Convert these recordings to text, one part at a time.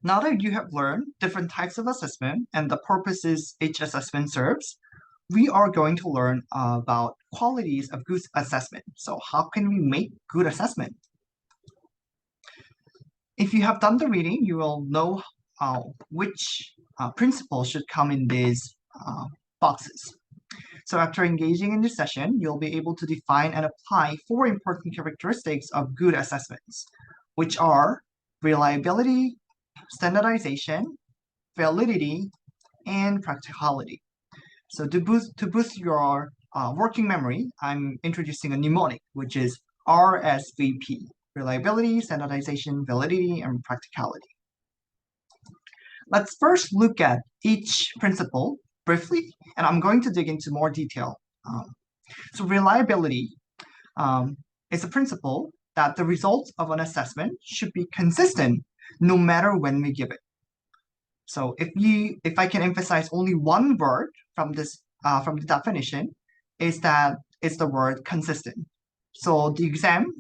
Now that you have learned different types of assessment and the purposes each assessment serves, we are going to learn about qualities of good assessment. So how can we make good assessment? If you have done the reading, you will know which principles should come in these boxes. So after engaging in this session, you'll be able to define and apply four important characteristics of good assessments, which are reliability, standardization, validity, and practicality. So to boost your working memory, I'm introducing a mnemonic, which is RSVP, reliability, standardization, validity, and practicality. Let's first look at each principle briefly, and I'm going to dig into more detail. So reliability is a principle that the results of an assessment should be consistent no matter when we give it. So if I can emphasize only one word from the definition, is that it's the word consistent. So the exam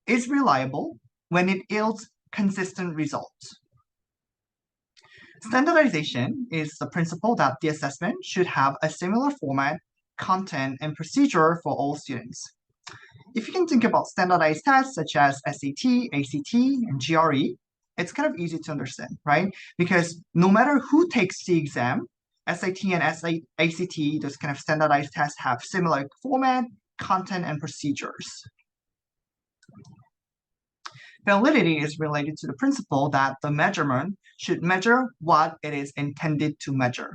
is reliable when it yields consistent results. Standardization is the principle that the assessment should have a similar format, content, and procedure for all students. If you can think about standardized tests such as SAT, ACT, and GRE, it's kind of easy to understand, right? Because no matter who takes the exam, SAT and ACT, those kind of standardized tests have similar format, content, and procedures. Validity is related to the principle that the measurement should measure what it is intended to measure.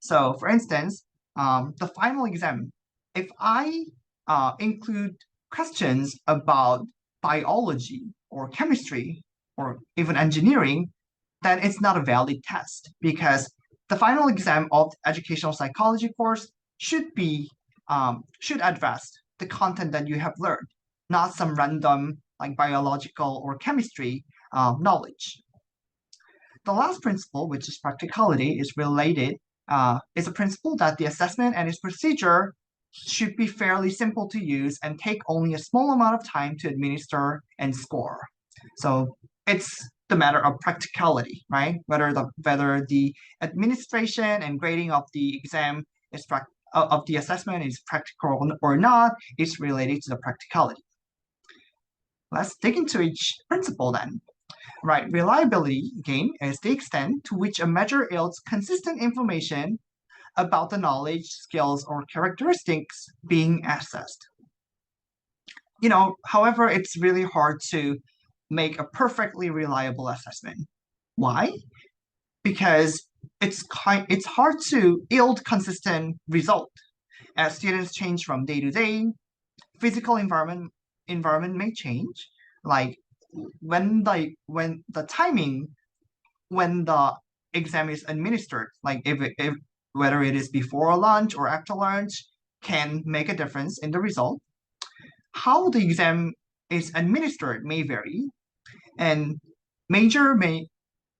So for instance, the final exam, if I include questions about biology or chemistry or even engineering, then it's not a valid test because the final exam of the educational psychology course should address the content that you have learned, not some random like biological or chemistry knowledge. The last principle, which is practicality, is a principle that the assessment and its procedure should be fairly simple to use and take only a small amount of time to administer and score. So it's the matter of practicality, right? Whether the administration and grading of the exam of the assessment is practical or not is related to the practicality. Let's dig into each principle then. Right, reliability, again, is the extent to which a measure yields consistent information about the knowledge, skills, or characteristics being assessed. However, it's really hard to make a perfectly reliable assessment. Why? Because it's hard to yield consistent result. As students change from day to day, physical environment may change. Like when the timing when the exam is administered, like if whether it is before lunch or after lunch, can make a difference in the result. How the exam is administered may vary, and major may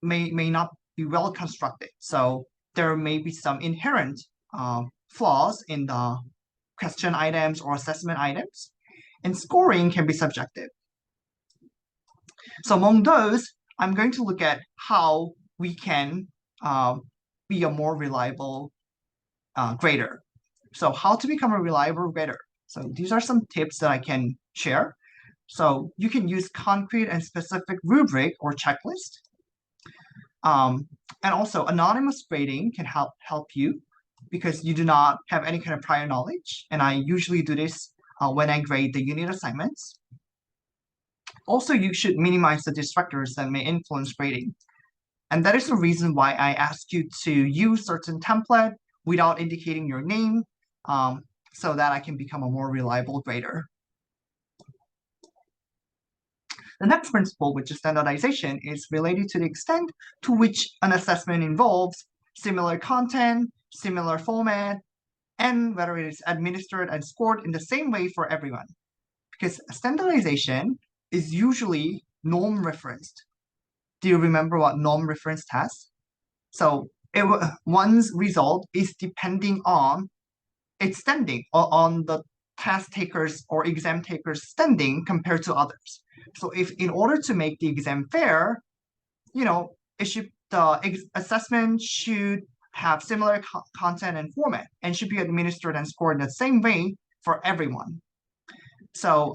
not be well constructed. So there may be some inherent flaws in the question items or assessment items, and scoring can be subjective. So among those, I'm going to look at how we can be a more reliable grader. So how to become a reliable grader. So these are some tips that I can share. So you can use concrete and specific rubric or checklist. And also anonymous grading can help you because you do not have any kind of prior knowledge. And I usually do this when I grade the unit assignments. Also, you should minimize the distractors that may influence grading. And that is the reason why I ask you to use certain template without indicating your name so that I can become a more reliable grader. The next principle, which is standardization, is related to the extent to which an assessment involves similar content, similar format, and whether it is administered and scored in the same way for everyone. Because standardization is usually norm referenced. Do you remember what norm reference test? So one's result is depending on its standing or on the test takers or exam takers standing compared to others. So if in order to make the exam fair, the assessment should have similar content and format and should be administered and scored in the same way for everyone. So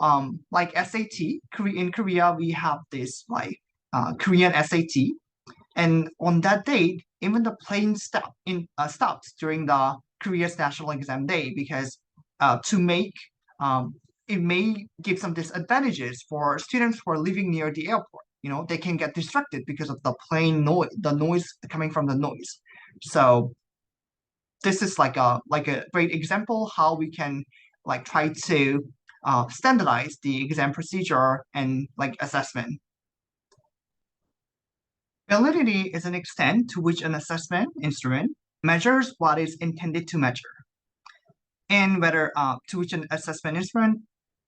like SAT, in Korea we have this like Korean SAT, and on that date, even the plane stopped during the Korea's national exam day because to make it may give some disadvantages for students who are living near the airport. They can get distracted because of the plane noise, the noise coming from the noise. So this is like a great example how we can like try to standardize the exam procedure and like assessment. Validity is an extent to which an assessment instrument measures what is intended to measure, and whether to which an assessment instrument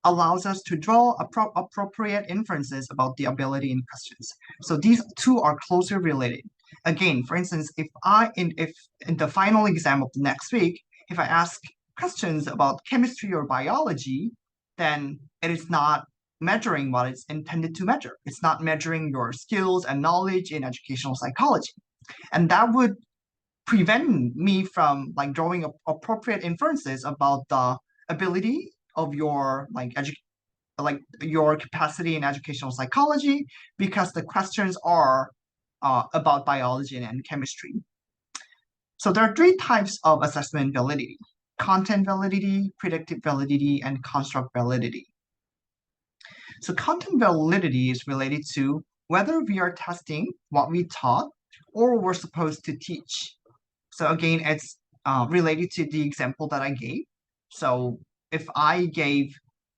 allows us to draw appropriate inferences about the ability in questions. So these two are closely related. Again, for instance, if in the final exam of the next week, if I ask questions about chemistry or biology, then it is not measuring what it's intended to measure. It's not measuring your skills and knowledge in educational psychology. And that would prevent me from like drawing appropriate inferences about the ability of your like your capacity in educational psychology because the questions are about biology and chemistry. So there are three types of assessment validity: content validity, predictive validity, and construct validity. So content validity is related to whether we are testing what we taught or we're supposed to teach. So again, it's related to the example that I gave. So if I gave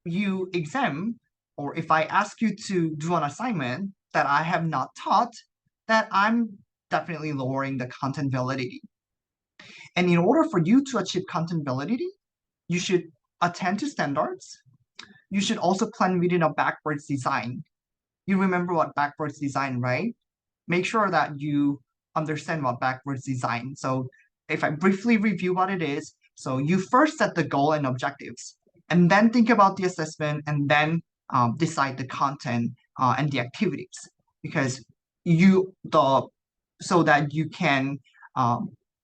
you exam, or if I ask you to do an assignment that I have not taught, that I'm definitely lowering the content validity. And in order for you to achieve content validity, you should attend to standards. You should also plan within a backwards design. You remember what backwards design, right? Make sure that you understand what backwards design. So if I briefly review what it is, so you first set the goal and objectives, and then think about the assessment, and then decide the content and the activities, because so that you can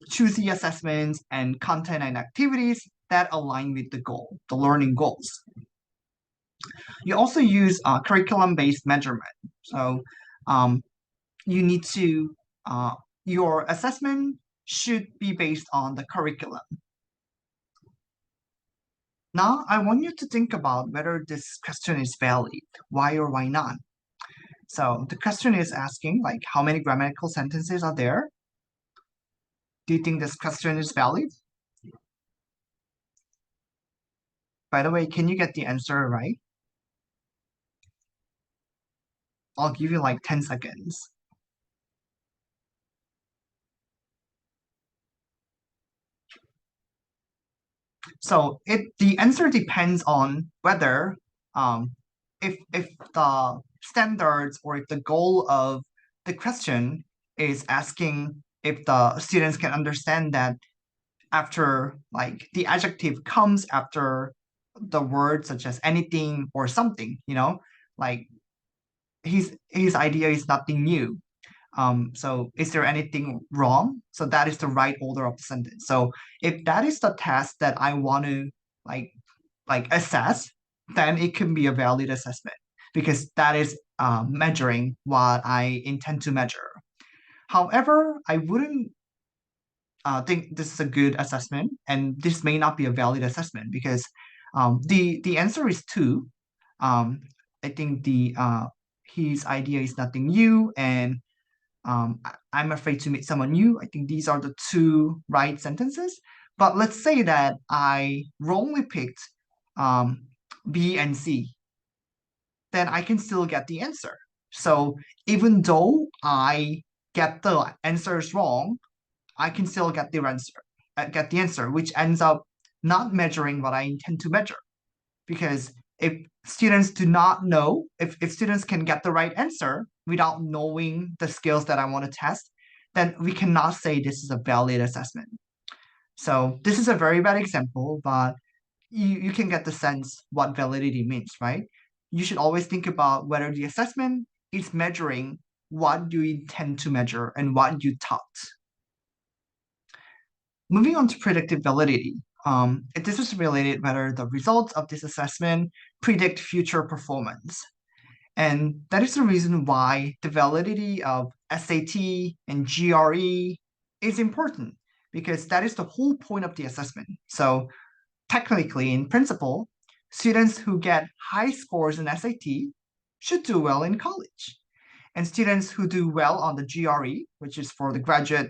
choose the assessments and content and activities that align with the goal, the learning goals. You also use curriculum-based measurement. So you need to your assessment should be based on the curriculum. Now, I want you to think about whether this question is valid, why or why not. So the question is asking like how many grammatical sentences are there? Do you think this question is valid? By the way, can you get the answer right? I'll give you like 10 seconds. So the answer depends on whether if the standards or if the goal of the question is asking if the students can understand that after like the adjective comes after the word such as anything or something, like his idea is nothing new. So is there anything wrong? So that is the right order of the sentence. So if that is the test that I want to like assess, then it can be a valid assessment because that is measuring what I intend to measure. However, I wouldn't think this is a good assessment, and this may not be a valid assessment because the answer is two. I think the his idea is nothing new, and I'm afraid to meet someone new. I think these are the two right sentences. But let's say that I wrongly picked B and C, then I can still get the answer. So even though I get the answers wrong, I can still get the answer, which ends up not measuring what I intend to measure. Because if students do not know, if students can get the right answer without knowing the skills that I want to test, then we cannot say this is a valid assessment. So this is a very bad example, but you can get the sense what validity means, right? You should always think about whether the assessment is measuring what you intend to measure and what you taught. Moving on to predictability. This is related whether the results of this assessment predict future performance. And that is the reason why the validity of SAT and GRE is important, because that is the whole point of the assessment. So technically, in principle, students who get high scores in SAT should do well in college. And students who do well on the GRE, which is for the graduate,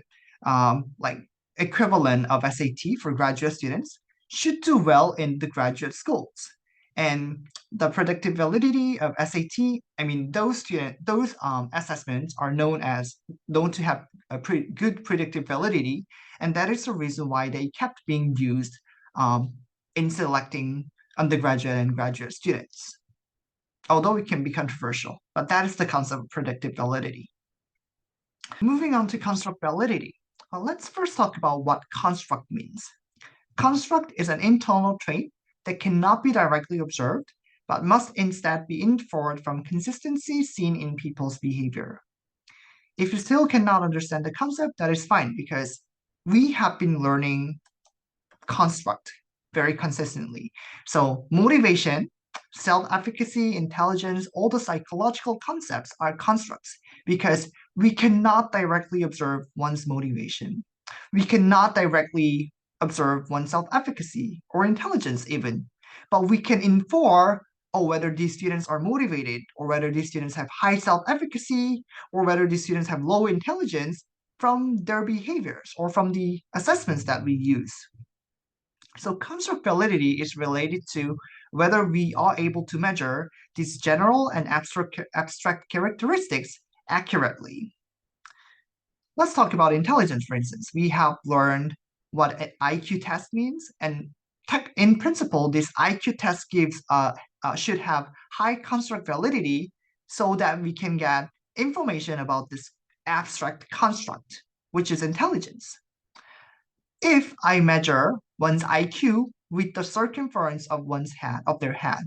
like equivalent of SAT for graduate students, should do well in the graduate schools. And the predictability of SAT, I mean, those assessments are known to have a pretty good predictability, and that is the reason why they kept being used in selecting undergraduate and graduate students. Although it can be controversial, but that is the concept of predictability. Moving on to construct validity. Well, let's first talk about what construct means. Construct is an internal trait that cannot be directly observed, but must instead be inferred from consistency seen in people's behavior. If you still cannot understand the concept, that is fine, because we have been learning construct very consistently. So motivation, self-efficacy, intelligence, all the psychological concepts are constructs, because we cannot directly observe one's motivation. We cannot directly observe one's self-efficacy or intelligence even, but we can infer whether these students are motivated, or whether these students have high self-efficacy, or whether these students have low intelligence from their behaviors or from the assessments that we use. So construct validity is related to whether we are able to measure these general and abstract characteristics accurately. Let's talk about intelligence, for instance. We have learned what an IQ test means, and in principle, this IQ test should have high construct validity so that we can get information about this abstract construct, which is intelligence. If I measure one's IQ with the circumference of their head,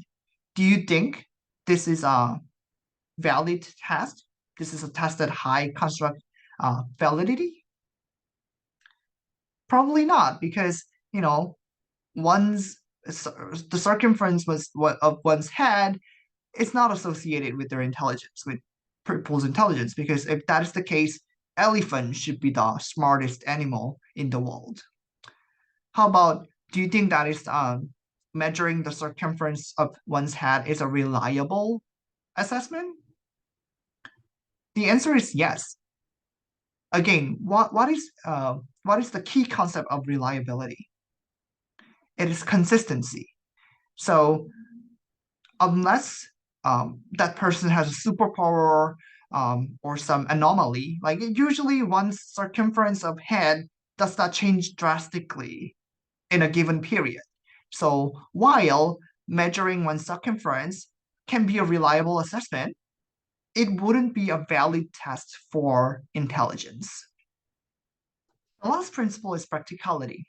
do you think this is a valid test? This is a test at high construct validity? Probably not, because the circumference of one's head is not associated with their intelligence, with people's intelligence, because if that is the case, elephant should be the smartest animal in the world. How about, do you think that is measuring the circumference of one's head is a reliable assessment? The answer is yes. Again, what is the key concept of reliability? It is consistency. So unless that person has a superpower or some anomaly, like usually one's circumference of head does not change drastically in a given period. So while measuring one's circumference can be a reliable assessment, it wouldn't be a valid test for intelligence. The last principle is practicality,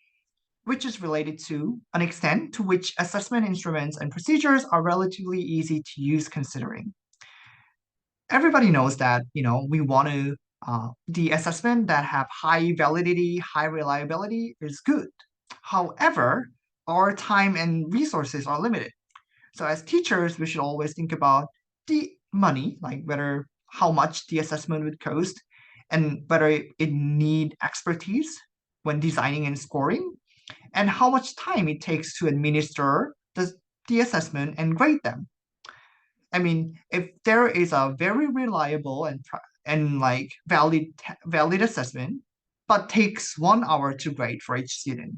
which is related to an extent to which assessment instruments and procedures are relatively easy to use considering. Everybody knows that, we want to, the assessment that have high validity, high reliability is good. However, our time and resources are limited. So as teachers, we should always think about the money, like how much the assessment would cost, and whether it need expertise when designing and scoring, and how much time it takes to administer the assessment and grade them. I mean, if there is a very reliable and like valid assessment, but takes 1 hour to grade for each student,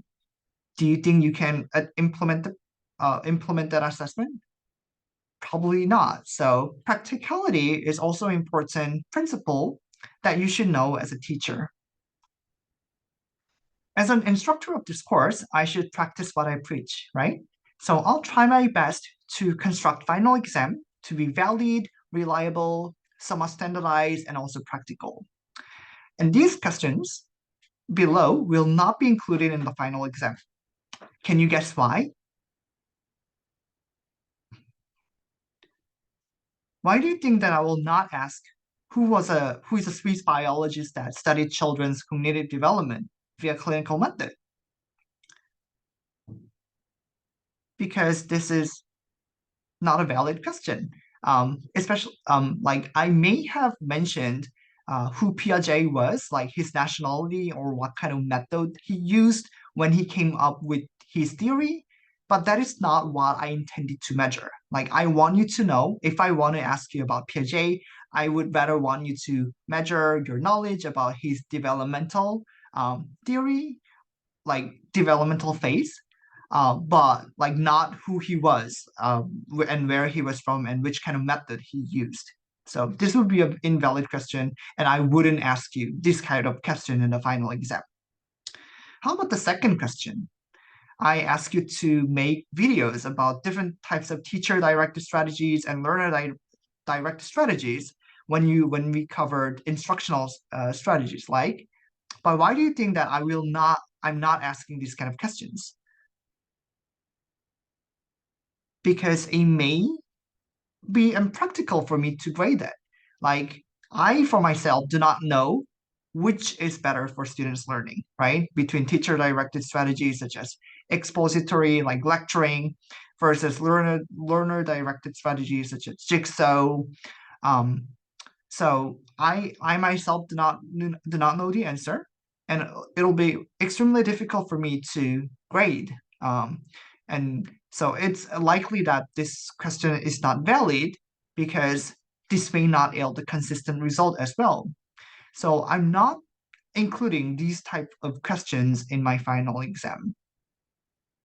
do you think you can implement that assessment? Probably not. So practicality is also an important principle that you should know as a teacher. As an instructor of this course, I should practice what I preach, right? So I'll try my best to construct final exam to be valid, reliable, somewhat standardized, and also practical. And these questions below will not be included in the final exam. Can you guess why? Why do you think that I will not ask who is a Swiss biologist that studied children's cognitive development via clinical method? Because this is not a valid question. Especially like I may have mentioned who Piaget was, like his nationality or what kind of method he used when he came up with his theory, but that is not what I intended to measure. Like I want you to know, if I want to ask you about Piaget, I would rather want you to measure your knowledge about his developmental theory, like developmental phase, but like not who he was, and where he was from and which kind of method he used. So this would be an invalid question, and I wouldn't ask you this kind of question in the final exam. How about the second question? I ask you to make videos about different types of teacher-directed strategies and learner-directed strategies when we covered instructional strategies. Like, but why do you think that I'm not asking these kind of questions? Because it may be impractical for me to grade it. Like I, for myself, do not know which is better for students learning, right? Between teacher-directed strategies such as expository, like lecturing, versus learner-directed strategies such as Jigsaw. Um, so I myself do not know the answer, and it'll be extremely difficult for me to grade. And so it's likely that this question is not valid because this may not yield a consistent result as well. So I'm not including these type of questions in my final exam.